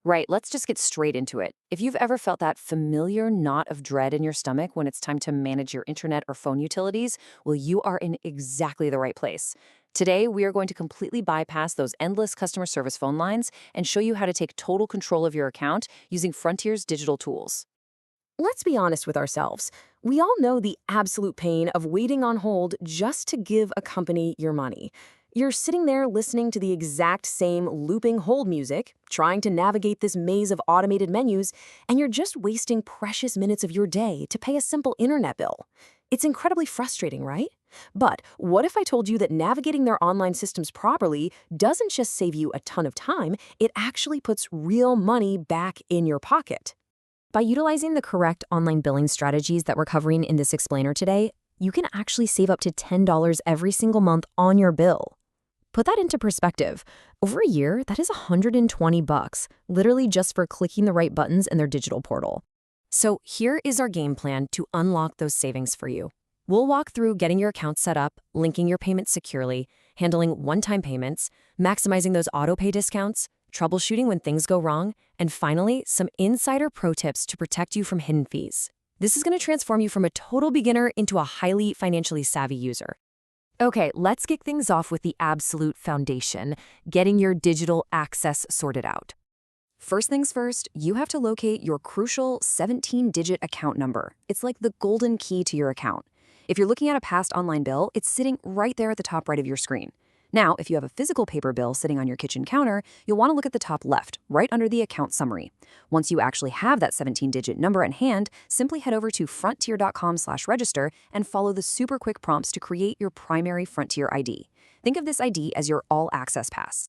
Right, let's just get straight into it. If you've ever felt that familiar knot of dread in your stomach when it's time to manage your internet or phone utilities, well, you are in exactly the right place. Today, we are going to completely bypass those endless customer service phone lines and show you how to take total control of your account using Frontier's digital tools. Let's be honest with ourselves. We all know the absolute pain of waiting on hold just to give a company your money. You're sitting there listening to the exact same looping hold music, trying to navigate this maze of automated menus, and you're just wasting precious minutes of your day to pay a simple internet bill. It's incredibly frustrating, right? But what if I told you that navigating their online systems properly doesn't just save you a ton of time, it actually puts real money back in your pocket? By utilizing the correct online billing strategies that we're covering in this explainer today, you can actually save up to $10 every single month on your bill. Put that into perspective. Over a year, that is $120, literally just for clicking the right buttons in their digital portal. So here is our game plan to unlock those savings for you. We'll walk through getting your account set up, linking your payments securely, handling one-time payments, maximizing those auto-pay discounts, troubleshooting when things go wrong, and finally, some insider pro tips to protect you from hidden fees. This is going to transform you from a total beginner into a highly financially savvy user. Okay, let's kick things off with the absolute foundation, getting your digital access sorted out. First things first, you have to locate your crucial 17-digit account number. It's like the golden key to your account. If you're looking at a past online bill, it's sitting right there at the top right of your screen. Now, if you have a physical paper bill sitting on your kitchen counter, you'll want to look at the top left, right under the account summary. Once you actually have that 17-digit number at hand, simply head over to frontier.com/register and follow the super quick prompts to create your primary Frontier ID. Think of this ID as your all-access pass.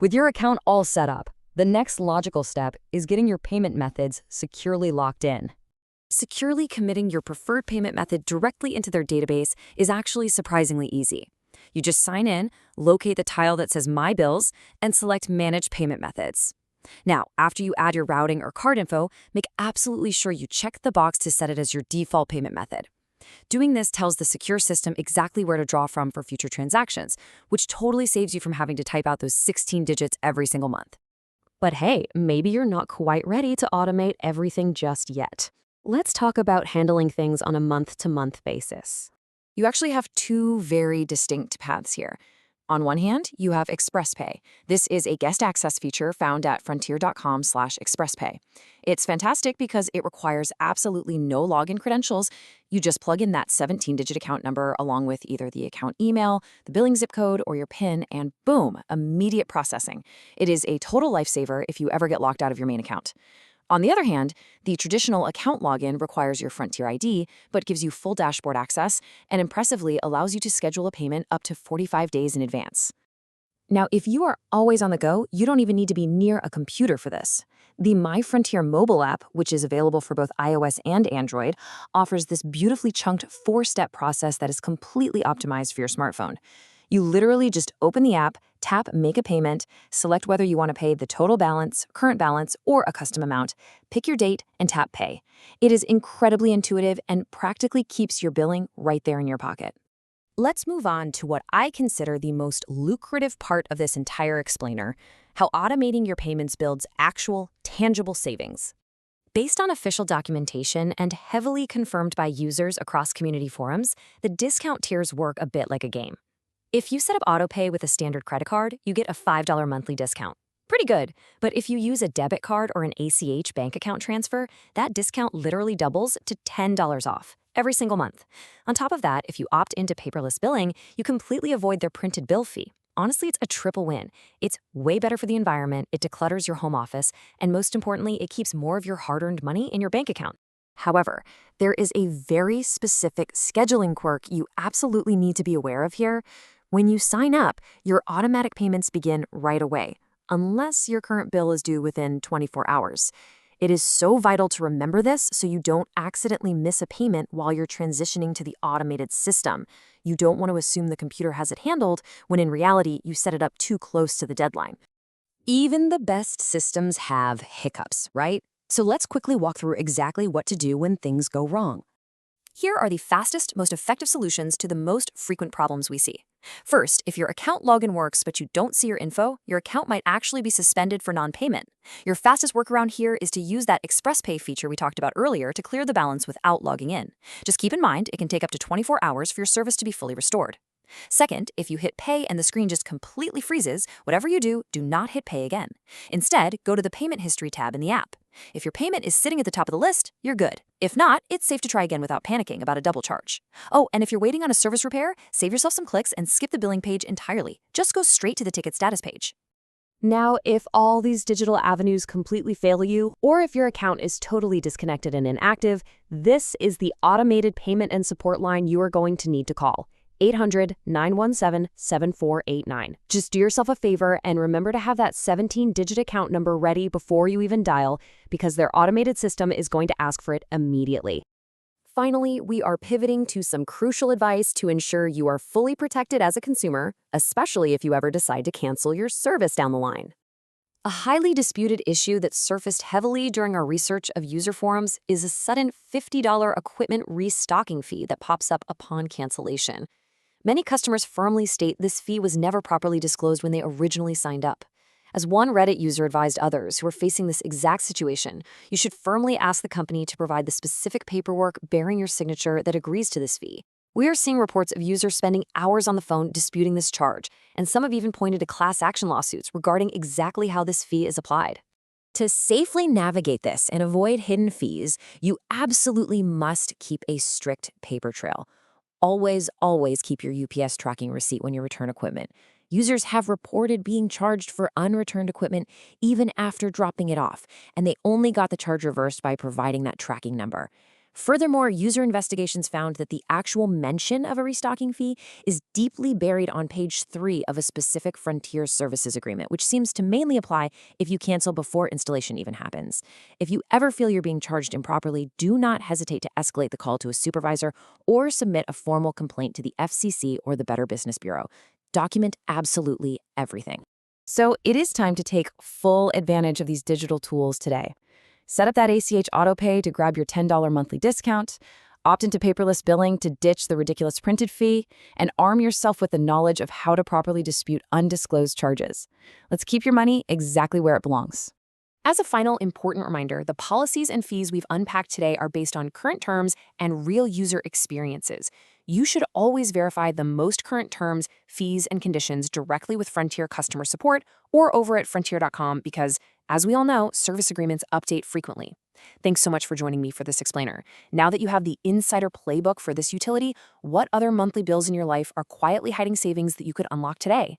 With your account all set up, the next logical step is getting your payment methods securely locked in. Securely committing your preferred payment method directly into their database is actually surprisingly easy. You just sign in, locate the tile that says My Bills, and select Manage Payment Methods. Now, after you add your routing or card info, make absolutely sure you check the box to set it as your default payment method. Doing this tells the secure system exactly where to draw from for future transactions, which totally saves you from having to type out those 16 digits every single month. But hey, maybe you're not quite ready to automate everything just yet. Let's talk about handling things on a month-to-month basis. You actually have two very distinct paths here. On one hand, you have ExpressPay. This is a guest access feature found at frontier.com/expresspay. It's fantastic because it requires absolutely no login credentials. You just plug in that 17-digit account number along with either the account email, the billing zip code, or your PIN, and boom, immediate processing. It is a total lifesaver if you ever get locked out of your main account. On the other hand, the traditional account login requires your Frontier ID, but gives you full dashboard access and impressively allows you to schedule a payment up to 45 days in advance. Now, if you are always on the go, you don't even need to be near a computer for this. The My Frontier mobile app, which is available for both iOS and Android, offers this beautifully chunked 4-step process that is completely optimized for your smartphone. You literally just open the app, tap Make a Payment, select whether you want to pay the total balance, current balance, or a custom amount, pick your date, and tap Pay. It is incredibly intuitive and practically keeps your billing right there in your pocket. Let's move on to what I consider the most lucrative part of this entire explainer, how automating your payments builds actual, tangible savings. Based on official documentation and heavily confirmed by users across community forums, the discount tiers work a bit like a game. If you set up autopay with a standard credit card, you get a $5 monthly discount. Pretty good, but if you use a debit card or an ACH bank account transfer, that discount literally doubles to $10 off every single month. On top of that, if you opt into paperless billing, you completely avoid their printed bill fee. Honestly, it's a triple win. It's way better for the environment, it declutters your home office, and most importantly, it keeps more of your hard-earned money in your bank account. However, there is a very specific scheduling quirk you absolutely need to be aware of here. When you sign up, your automatic payments begin right away, unless your current bill is due within 24 hours. It is so vital to remember this so you don't accidentally miss a payment while you're transitioning to the automated system. You don't want to assume the computer has it handled when in reality you set it up too close to the deadline. Even the best systems have hiccups, right? So let's quickly walk through exactly what to do when things go wrong. Here are the fastest, most effective solutions to the most frequent problems we see. First, if your account login works but you don't see your info, your account might actually be suspended for non-payment. Your fastest workaround here is to use that Express Pay feature we talked about earlier to clear the balance without logging in. Just keep in mind, it can take up to 24 hours for your service to be fully restored. Second, if you hit pay and the screen just completely freezes, whatever you do, do not hit pay again. Instead, go to the Payment History tab in the app. If your payment is sitting at the top of the list, you're good. If not, it's safe to try again without panicking about a double charge. Oh, and if you're waiting on a service repair, save yourself some clicks and skip the billing page entirely. Just go straight to the ticket status page. Now, if all these digital avenues completely fail you, or if your account is totally disconnected and inactive, this is the automated payment and support line you are going to need to call. 800-917-7489. Just do yourself a favor and remember to have that 17-digit account number ready before you even dial, because their automated system is going to ask for it immediately. Finally, we are pivoting to some crucial advice to ensure you are fully protected as a consumer, especially if you ever decide to cancel your service down the line. A highly disputed issue that surfaced heavily during our research of user forums is a sudden $50 equipment restocking fee that pops up upon cancellation. Many customers firmly state this fee was never properly disclosed when they originally signed up. As one Reddit user advised others who are facing this exact situation, you should firmly ask the company to provide the specific paperwork bearing your signature that agrees to this fee. We are seeing reports of users spending hours on the phone disputing this charge, and some have even pointed to class action lawsuits regarding exactly how this fee is applied. To safely navigate this and avoid hidden fees, you absolutely must keep a strict paper trail. Always, always keep your UPS tracking receipt when you return equipment. Users have reported being charged for unreturned equipment even after dropping it off, and they only got the charge reversed by providing that tracking number. Furthermore, user investigations found that the actual mention of a restocking fee is deeply buried on page 3 of a specific Frontier Services agreement, which seems to mainly apply if you cancel before installation even happens. If you ever feel you're being charged improperly, do not hesitate to escalate the call to a supervisor or submit a formal complaint to the FCC or the Better Business Bureau. Document absolutely everything. So it is time to take full advantage of these digital tools today. Set up that ACH autopay to grab your $10 monthly discount, opt into paperless billing to ditch the ridiculous printed fee, and arm yourself with the knowledge of how to properly dispute undisclosed charges. Let's keep your money exactly where it belongs. As a final important reminder, the policies and fees we've unpacked today are based on current terms and real user experiences. You should always verify the most current terms, fees, and conditions directly with Frontier customer support or over at Frontier.com because, as we all know, service agreements update frequently. Thanks so much for joining me for this explainer. Now that you have the insider playbook for this utility, what other monthly bills in your life are quietly hiding savings that you could unlock today?